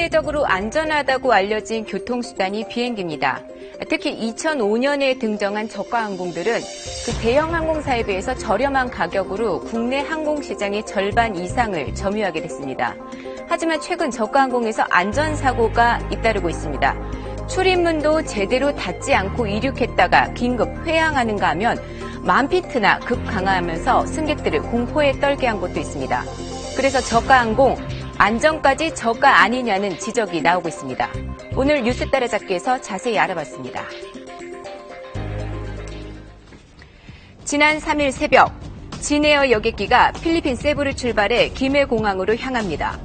세계적으로 안전하다고 알려진 교통수단이 비행기입니다. 특히 2005년에 등장한 저가 항공들은 그 대형 항공사에 비해서 저렴한 가격으로 국내 항공시장의 절반 이상을 점유하게 됐습니다. 하지만 최근 저가 항공에서 안전사고가 잇따르고 있습니다. 출입문도 제대로 닫지 않고 이륙했다가 긴급 회항하는가 하면 만피트나 급강하하면서 승객들을 공포에 떨게 한 곳도 있습니다. 그래서 저가 항공, 안전까지 저가 아니냐는 지적이 나오고 있습니다. 오늘 뉴스 따라잡기에서 자세히 알아봤습니다. 지난 3일 새벽, 진에어 여객기가 필리핀 세부를 출발해 김해공항으로 향합니다.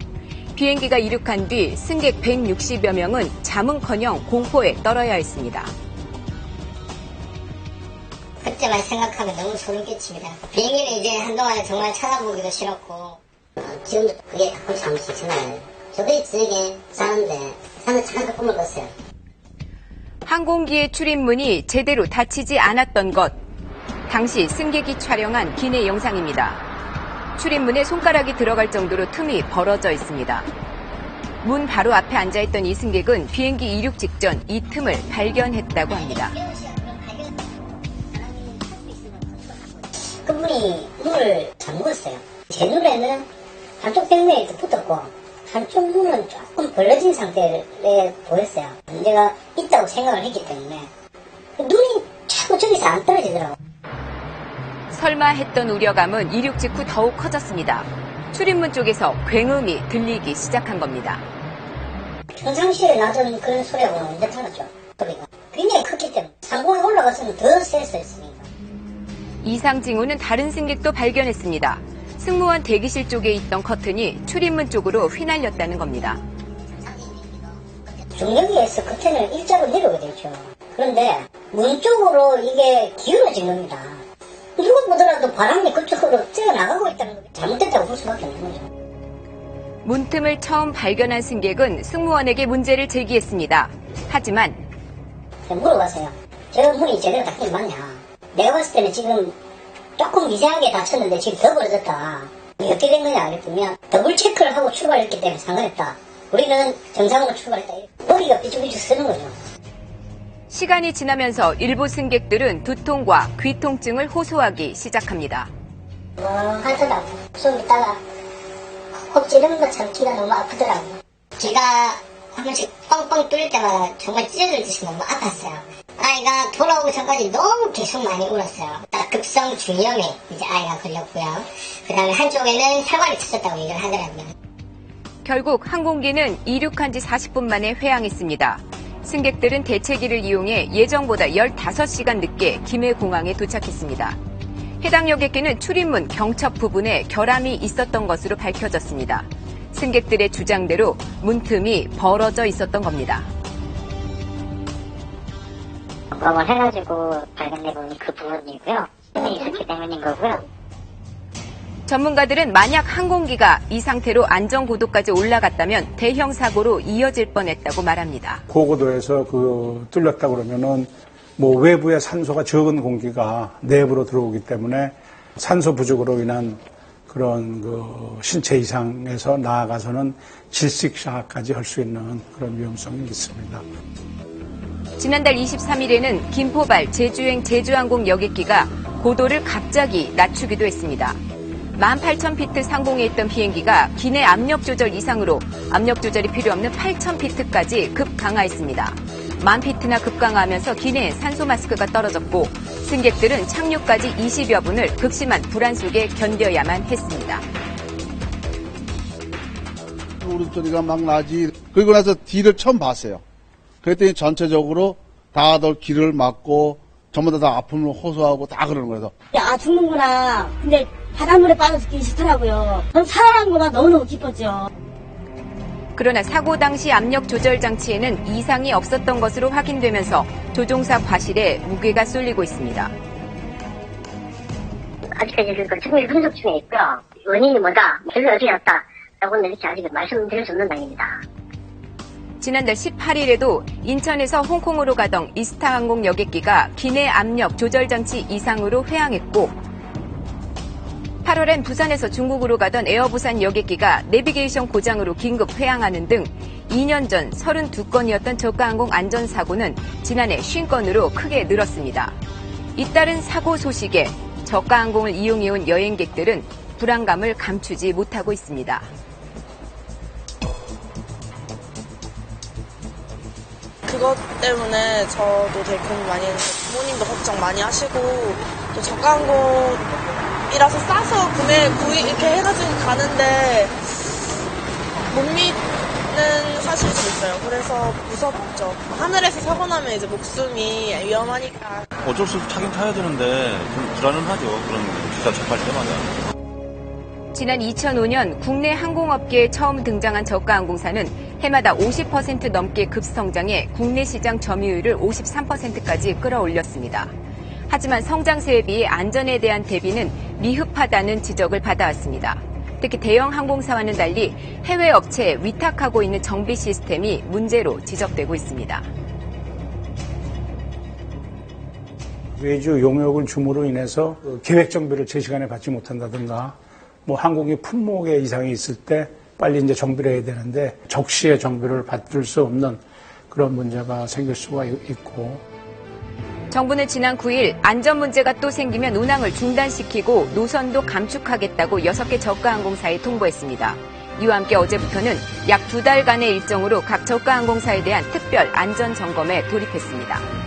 비행기가 이륙한 뒤 승객 160여 명은 잠은커녕 공포에 떨어야 했습니다. 그때만 생각하면 너무 소름 끼칩니다. 비행기는 이제 한동안 정말 찾아보기도 싫었고 지금도 그게 가끔씩 한 번씩 생각나요. 저도 저녁에 자는데 잠깐 꿈을 꿨어요. 항공기의 출입문이 제대로 닫히지 않았던 것. 당시 승객이 촬영한 기내 영상입니다. 출입문에 손가락이 들어갈 정도로 틈이 벌어져 있습니다. 문 바로 앞에 앉아있던 이 승객은 비행기 이륙 직전 이 틈을 발견했다고 합니다. 그분이 문을 잠궜어요. 제 눈에는 한쪽 벽면에 붙었고 한쪽 문은 조금 벌어진 상태에 보였어요. 문제가 있다고 생각을 했기 때문에 눈이 자꾸 저기서 안 떨어지더라고요. 설마 했던 우려감은 이륙 직후 더욱 커졌습니다. 출입문 쪽에서 굉음이 들리기 시작한 겁니다. 평상시에 나던 그런 소리하고는 완전 달랐죠. 소리가 굉장히 컸기 때문에 상공에 올라갔으면 더 셌었으니까. 이상 징후는 다른 승객도 발견했습니다. 승무원 대기실 쪽에 있던 커튼이 출입문 쪽으로 휘날렸다는 겁니다. 중력에서 커튼을 일자로 내려오게 되죠. 그런데 문 쪽으로 이게 기울어진 겁니다. 누가 보더라도 바람이 그쪽으로 튀어나가고 있다는 거 잘못됐다고 볼 수밖에 없는 거죠. 문틈을 처음 발견한 승객은 승무원에게 문제를 제기했습니다. 하지만 물어봤어요. 저 문이 제대로 닫힌 맞냐? 내가 봤을 때는 지금 조금 미세하게 다쳤는데 지금 더 벌어졌다. 어떻게 된 거냐 그랬더니 더블 체크를 하고 출발했기 때문에 상관없다. 우리는 정상으로 출발했다. 머리가 삐죽삐죽 쓰는 거죠. 시간이 지나면서 일부 승객들은 두통과 귀통증을 호소하기 시작합니다. 하더라고. 좀 있다가 콕 찌르는 것처럼 귀가 너무 아프더라고. 귀가 한 번씩 뻥뻥 뚫릴 때마다 정말 찢어질 듯이 너무 아팠어요. 아이가 돌아오기 전까지 너무 계속 많이 울었어요. 급성 중이염에 이제 아이가 걸렸고요. 그 다음에 한쪽에는 혈관이 터졌다고 얘기를 하더라고요. 결국 항공기는 이륙한 지 40분 만에 회항했습니다. 승객들은 대체기를 이용해 예정보다 15시간 늦게 김해공항에 도착했습니다. 해당 여객기는 출입문 경첩 부분에 결함이 있었던 것으로 밝혀졌습니다. 승객들의 주장대로 문틈이 벌어져 있었던 겁니다. 점검을 해가지고 발견된 부분이 그 부분이고요. 틈이 있었기 때문인 거고요. 전문가들은 만약 항공기가 이 상태로 안전고도까지 올라갔다면 대형 사고로 이어질 뻔했다고 말합니다. 고고도에서 뚫렸다 그러면은 외부에 산소가 적은 공기가 내부로 들어오기 때문에 산소 부족으로 인한 그런 신체 이상에서 나아가서는 질식사까지 할 수 있는 그런 위험성이 있습니다. 지난달 23일에는 김포발 제주행 제주항공 여객기가 고도를 갑자기 낮추기도 했습니다. 18,000피트 상공에 있던 비행기가 기내 압력 조절 이상으로 압력 조절이 필요 없는 8,000피트까지 급강하했습니다. 10,000피트나 급강하하면서 기내에 산소 마스크가 떨어졌고 승객들은 착륙까지 20여 분을 극심한 불안 속에 견뎌야만 했습니다. 울음소리가 막 나지. 그리고 나서 뒤를 처음 봤어요. 그랬더니 전체적으로 다들 귀를 막고 전부 다 아픔을 호소하고 다 그러는 거예요. 아, 죽는구나. 근데 바닷물에 빠져 죽기 싫더라고요. 전 살아난 거가 너무너무 기뻤죠. 그러나 사고 당시 압력 조절 장치에는 이상이 없었던 것으로 확인되면서 조종사 과실에 무게가 쏠리고 있습니다. 아직까지 그 정밀 분석 중에 있고요. 원인이 뭐다, 결론이 어떻게 났다라고는 이렇게 아직 말씀드릴 수 없는 단계입니다. 지난달 18일에도 인천에서 홍콩으로 가던 이스타항공 여객기가 기내 압력 조절 장치 이상으로 회항했고 8월엔 부산에서 중국으로 가던 에어부산 여객기가 내비게이션 고장으로 긴급 회항하는 등 2년 전 32건이었던 저가항공 안전사고는 지난해 50건으로 크게 늘었습니다. 잇따른 사고 소식에 저가항공을 이용해온 여행객들은 불안감을 감추지 못하고 있습니다. 그것 때문에 저도 되게 고민 많이 했는데 부모님도 걱정 많이 하시고 또 저가항공이라서 싸서 구입 이렇게 해가지고 가는데 못 믿는 사실이 좀 있어요. 그래서 무섭죠. 하늘에서 사고 나면 이제 목숨이 위험하니까. 어쩔 수 없이 타긴 타야 되는데 좀 불안은 하죠. 그런 기사 접할 때마다. 지난 2005년 국내 항공업계에 처음 등장한 저가항공사는 해마다 50% 넘게 급성장해 국내 시장 점유율을 53%까지 끌어올렸습니다. 하지만 성장세에 비해 안전에 대한 대비는 미흡하다는 지적을 받아왔습니다. 특히 대형 항공사와는 달리 해외 업체에 위탁하고 있는 정비 시스템이 문제로 지적되고 있습니다. 외주 용역을 줌으로 인해서 계획 정비를 제 시간에 받지 못한다든가 뭐 항공기 품목에 이상이 있을 때 빨리 이제 정비를 해야 되는데 적시에 정비를 받을 수 없는 그런 문제가 생길 수가 있고. 정부는 지난 9일 안전 문제가 또 생기면 운항을 중단시키고 노선도 감축하겠다고 6개 저가항공사에 통보했습니다. 이와 함께 어제부터는 약 2달간의 일정으로 각 저가항공사에 대한 특별 안전 점검에 돌입했습니다.